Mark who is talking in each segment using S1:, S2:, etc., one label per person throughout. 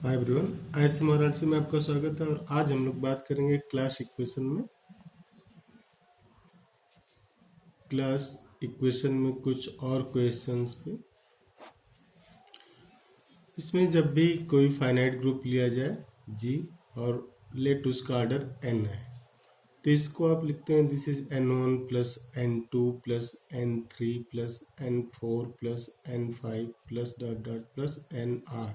S1: Hi everyone, ISC Varanasi में आपका स्वागत है। और आज हम लोग बात करेंगे क्लास इक्वेशन में कुछ और क्वेश्चंस पे। इसमें जब भी कोई फाइनाइट ग्रुप लिया जाए जी और लेट उसका ऑर्डर n है, तो इसको आप लिखते हैं this is n1 plus n2 plus n3 plus n4 plus n5 plus dot dot plus nr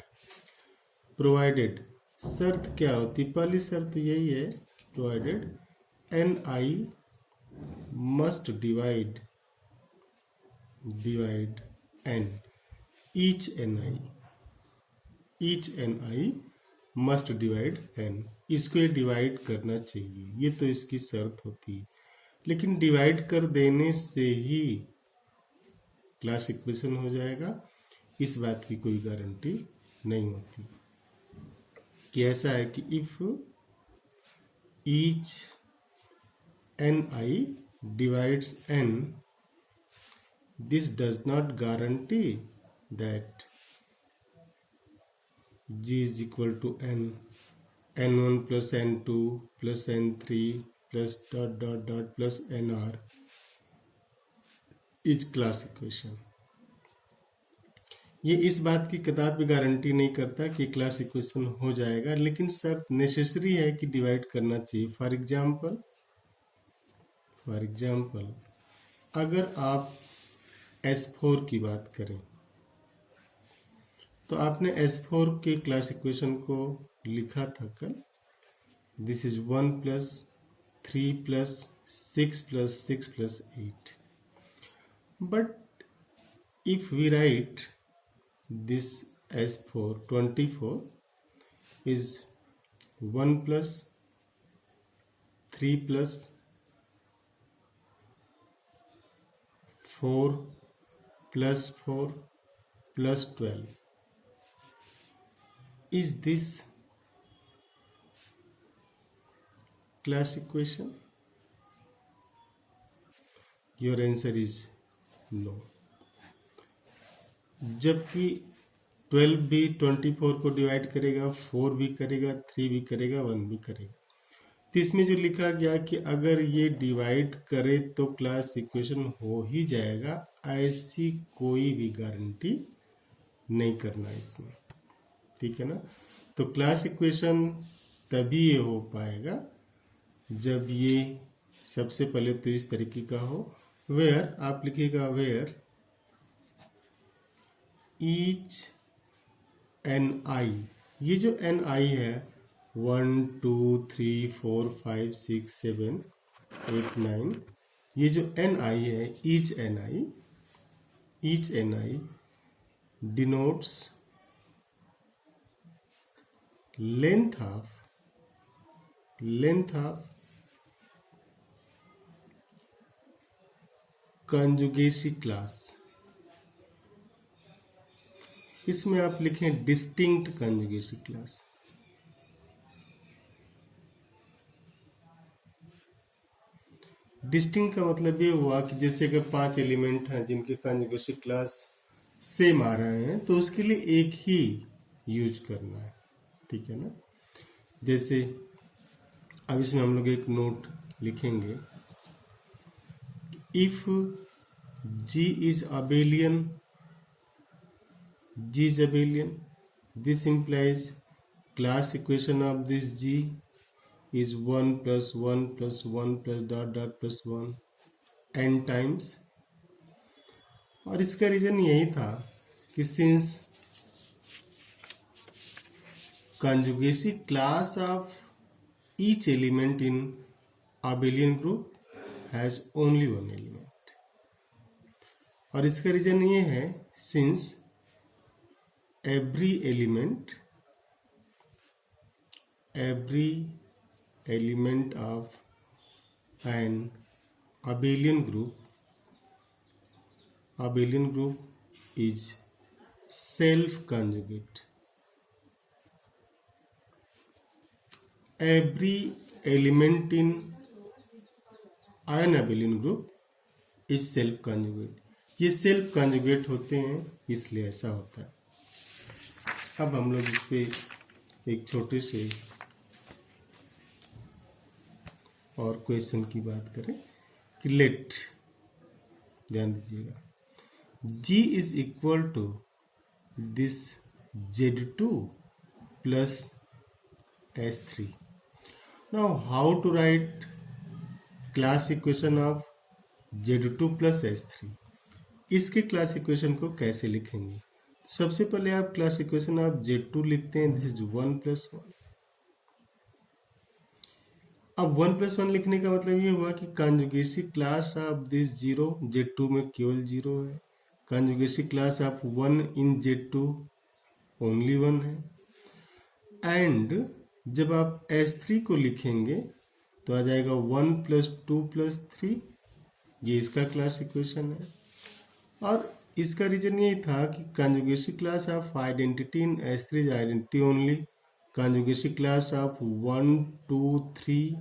S1: provided. शर्त क्या होती? पहली शर्त यही है, provided n i must divide n each n i must divide n. इसको ये डिवाइड करना चाहिए, ये तो इसकी शर्त होती है। लेकिन डिवाइड कर देने से ही क्लास इक्वेशन हो जाएगा, इस बात की कोई गारंटी नहीं होती। कि ऐसा है कि if each n i divides n, this does not guarantee that g is equal to n1 plus n2 plus n3 plus dot dot dot plus nr is class equation। ये इस बात की कदापि गारंटी नहीं करता कि क्लास इक्वेशन हो जाएगा, लेकिन शर्त नेसेसरी है कि डिवाइड करना चाहिए। फॉर एग्जाम्पल अगर आप S4 की बात करें तो आपने S4 के क्लास इक्वेशन को लिखा था कल, this is 1 plus 3 plus 6 plus 6 plus 8। But if we write this S4 24 is 1 plus 3 plus 4 plus 4 plus 12. Is this class equation? Your answer is no। जबकि 12 भी 24 को डिवाइड करेगा, 4 भी करेगा, 3 भी करेगा, 1 भी करेगा। तो इसमें जो लिखा गया कि अगर ये डिवाइड करे तो क्लास इक्वेशन हो ही जाएगा, ऐसी कोई भी गारंटी नहीं करना इसमें, ठीक है ना। तो क्लास इक्वेशन तभी ये हो पाएगा जब ये सबसे पहले तो इस तरीके का हो, वेयर आप लिखिएगा वेयर ईच एन आई, ये जो एन आई है 1 2 3 4 5 6 7 8 9, ये जो एन आई है each n i denotes length of conjugacy class. इसमें आप लिखें डिस्टिंक्ट कंजुगेसी क्लास। डिस्टिंक्ट का मतलब ये हुआ कि जैसे अगर 5 एलिमेंट हैं जिनके कंजुगेसी क्लास सेम आ रहे हैं तो उसके लिए एक ही यूज करना है, ठीक है ना। जैसे अब इसमें हम लोग एक नोट लिखेंगे, if G is abelian, this implies class equation of this G is 1 plus 1 plus 1 plus dot dot plus 1 n times। और इसका रीजन यही था कि since conjugacy class of each element in abelian group has only one element। और इसका reason ये है since every element of an abelian group is self conjugate। every element in an abelian group is self conjugate। ये self conjugate होते हैं इसलिए ऐसा होता है। अब हम लोग इस पे एक छोटे से और क्वेश्चन की बात करें कि लेट, ध्यान दीजिएगा, G is equal to this Z2 plus S3. Now how to write class equation of Z2 plus S3? इसके क्लास इक्वेशन को कैसे लिखेंगे? सबसे पहले आप क्लास इक्वेशन ऑफ Z2 लिखते हैं, दिस इज 1+1। अब 1+1 लिखने का मतलब ये हुआ कि conjugacy class of this 0, Z2 में केवल 0 है, conjugacy class of 1 in Z2 only 1 है, एंड जब आप S3 को लिखेंगे तो आ जाएगा 1+2+3, ये इसका क्लास इक्वेशन है। और इसका रीजन यही था कि conjugacy class of identity in S3 is identity only, conjugacy class of 1, 2, 3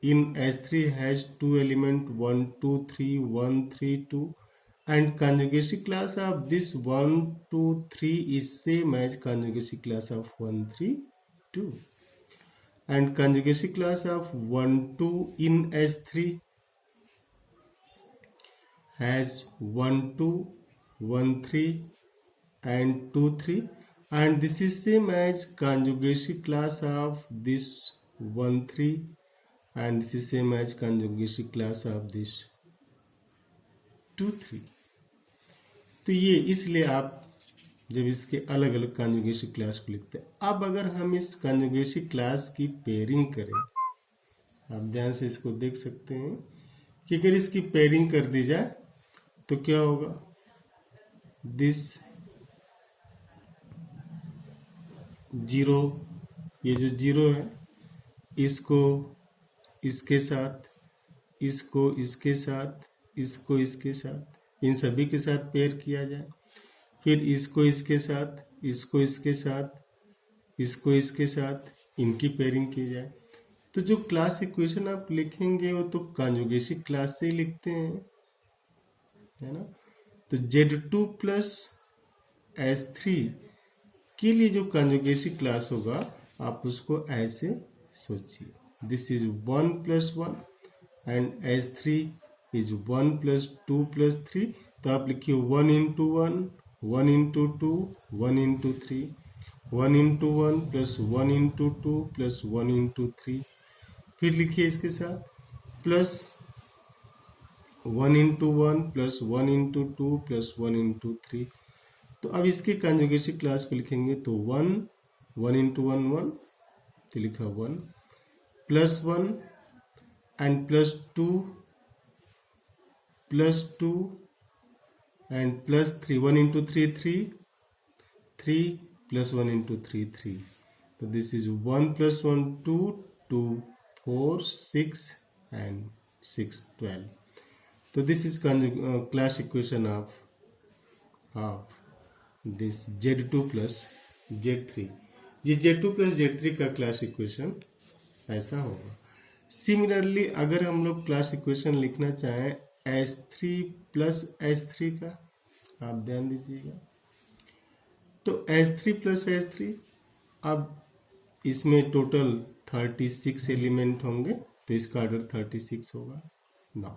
S1: in S3 has two element 1, 2, 3, 1, 3, 2, and conjugacy class of this 1, 2, 3 is same as conjugacy class of 1, 3, 2, and conjugacy class of 1, 2 in S3 has 1, 2, 1, 3 and 2, 3, and this is same as conjugacy class of this 1, 3 and this is same as conjugacy class of this 2, 3। तो ये इसलिए आप जब इसके अलग अलग कॉन्जुगेसी class को लिखते हैं। अब अगर हम इस कॉन्जुगेसी क्लास की पेयरिंग करें, आप ध्यान से इसको देख सकते हैं कि अगर इसकी पेयरिंग कर दी जाए तो क्या होगा, दिस 0, ये जो 0 है इसको इसके साथ, इसको इसके साथ, इसको इसके साथ, इन सभी के साथ पेयर किया जाए, फिर इसको इसके साथ, इसको इसके साथ, इसको इसके साथ, इनकी पेयरिंग की जाए, तो जो क्लास इक्वेशन आप लिखेंगे वो तो कॉन्जुगेसी क्लास से ही लिखते हैं, है ना। तो Z2 प्लस S3 के लिए जो कॉन्जुगेसी क्लास होगा आप उसको ऐसे सोचिए, this is 1+1 and S3 is 1+2+3, तो आप लिखिए 1 into 1, 1 into 2, 1 into 3, 1 into 1 plus 1 into 2 plus 1 into 3, फिर लिखिए इसके साथ plus 1 into 1 plus 1 into 2 plus 1 into 3। तो अब इसके कॉन्जुगेसी क्लास को लिखेंगे तो 1, 1 into 1 1, तो लिखा 1 plus 1 and plus 2 plus 2 and plus 3, 1 into 3 3, 3 plus 1 into 3 3, so this is 1 plus 1 2, 2 4 6 and 6 12, so this is class equation of this Z2 plus Z3। ये Z2 plus Z3 का क्लास इक्वेशन ऐसा होगा। Similarly अगर हम लोग class equation लिखना चाहें S3 plus S3 का, आप ध्यान दीजिएगा, तो S3 प्लस S3, अब इसमें टोटल 36 एलिमेंट होंगे तो इसका ऑर्डर 36 होगा। Now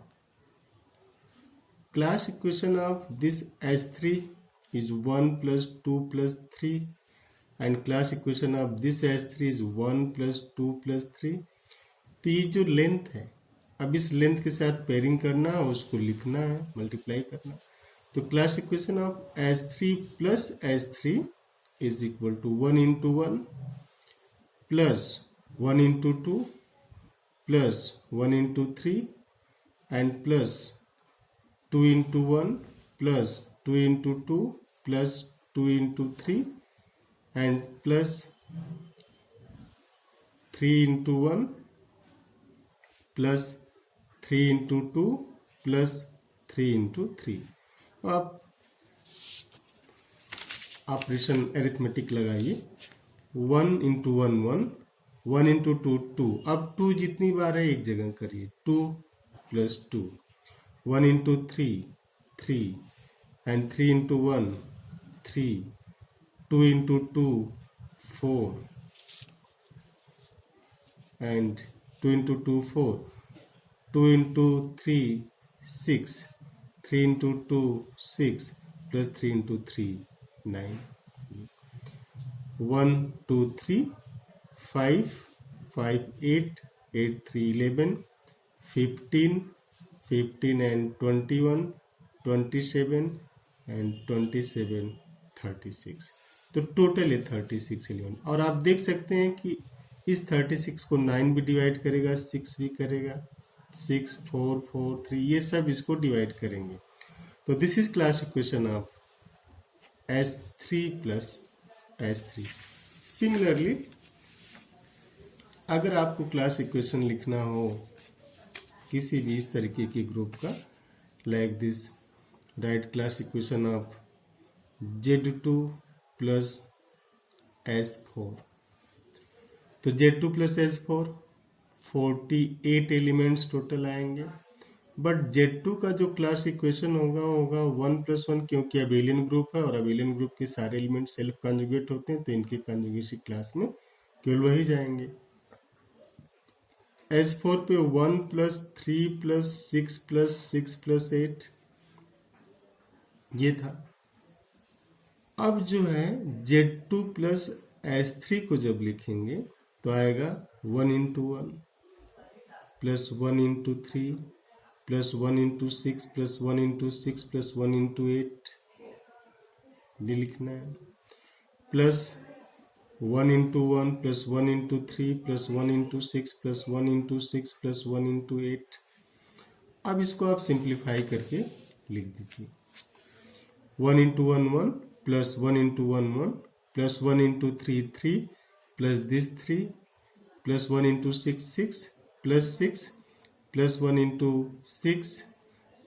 S1: class equation of this S3 is 1 plus 2 plus 3 and class equation of this S3 is 1 plus 2 plus 3। तो ये जो लेंथ है, अब इस लेंथ के साथ पेयरिंग करना है, उसको लिखना है, मल्टीप्लाई करना है, तो class equation of S3 plus S3 is equal to 1 into 1 plus 1 into 2 plus 1 into 3 and plus 2 into 1 plus 2 into 2 plus 2 into 3 and plus 3 into 1 plus 3 into 2 plus 3 into 3। आप ऑपरेशन अरिथमेटिक लगाइए, 1 into 1 1, 1 into 2 2, अब 2 जितनी बार है एक जगह करिए, 2 plus 2, 1 into 3 3 and 3 into 1 3, 2 into 2 4 and 2 into 2 4, 2 into 3 6, 3 into 2 6 plus 3 into 3 9, 1 2 3 5 5 8 8 3 11, 15 15 and 21 27 and 27 36, तो total है 36 एलिमेंट। और आप देख सकते हैं कि इस 36 को 9 भी डिवाइड करेगा, 6 भी करेगा, 6 4 4 3, ये सब इसको डिवाइड करेंगे। तो this is class equation of S3 plus S3। Similarly अगर आपको क्लास इक्वेशन लिखना हो किसी भी इस तरीके के ग्रुप का, like this, right class equation of Z2 plus S4, तो Z2 plus S4 48 elements total आएंगे। बट Z2 का जो क्लास इक्वेशन होगा 1 प्लस 1, क्योंकि अबेलियन ग्रुप है और अबेलियन ग्रुप के सारे एलिमेंट सेल्फ कंजुगेट होते हैं, तो इनके कंजुगेसी क्लास में केवल वही जाएंगे। S4 पे 1 प्लस 3 प्लस 6 प्लस 6 प्लस 8 ये था। अब जो है Z2 प्लस S3 को जब लिखेंगे तो आएगा 1 into 1 plus 1 into 3 plus 1 into 6 plus 1 into 6 plus 1 into 8, ये लिखना है, plus 1 into 1 plus 1 into 3 plus 1 into 6 plus 1 into 6 plus 1 into 8। अब इसको आप सिंप्लीफाई करके लिख दीजिए, 1 into 1 1 plus 1 into 1 1 plus 1 into 3 3 plus this 3 plus 1 into 6 6 plus 6 plus 1 into 6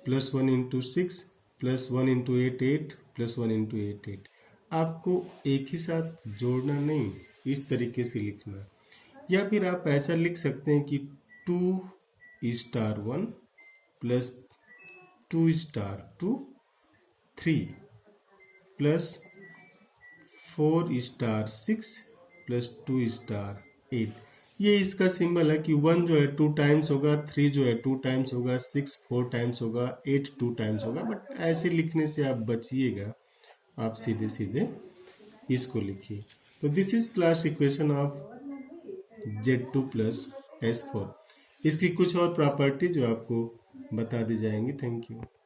S1: plus 1 into 6 plus 1 into 8 8 plus 1 into 8 8। आपको एक ही साथ जोड़ना नहीं, इस तरीके से लिखना, या फिर आप ऐसा लिख सकते हैं कि 2 star 1 plus 2 star 2 3 plus 4 star 6 plus 2 star 8। ये इसका सिंबल है कि 1 जो है 2 टाइम्स होगा, 3 जो है 2 टाइम्स होगा, 6 4 टाइम्स होगा, 8 2 टाइम्स होगा। बट ऐसे लिखने से आप बचिएगा, आप सीधे सीधे इसको लिखिए। तो this is class equation of Z2 plus S4। इसकी कुछ और प्रॉपर्टी जो आपको बता दी जाएंगी। Thank you.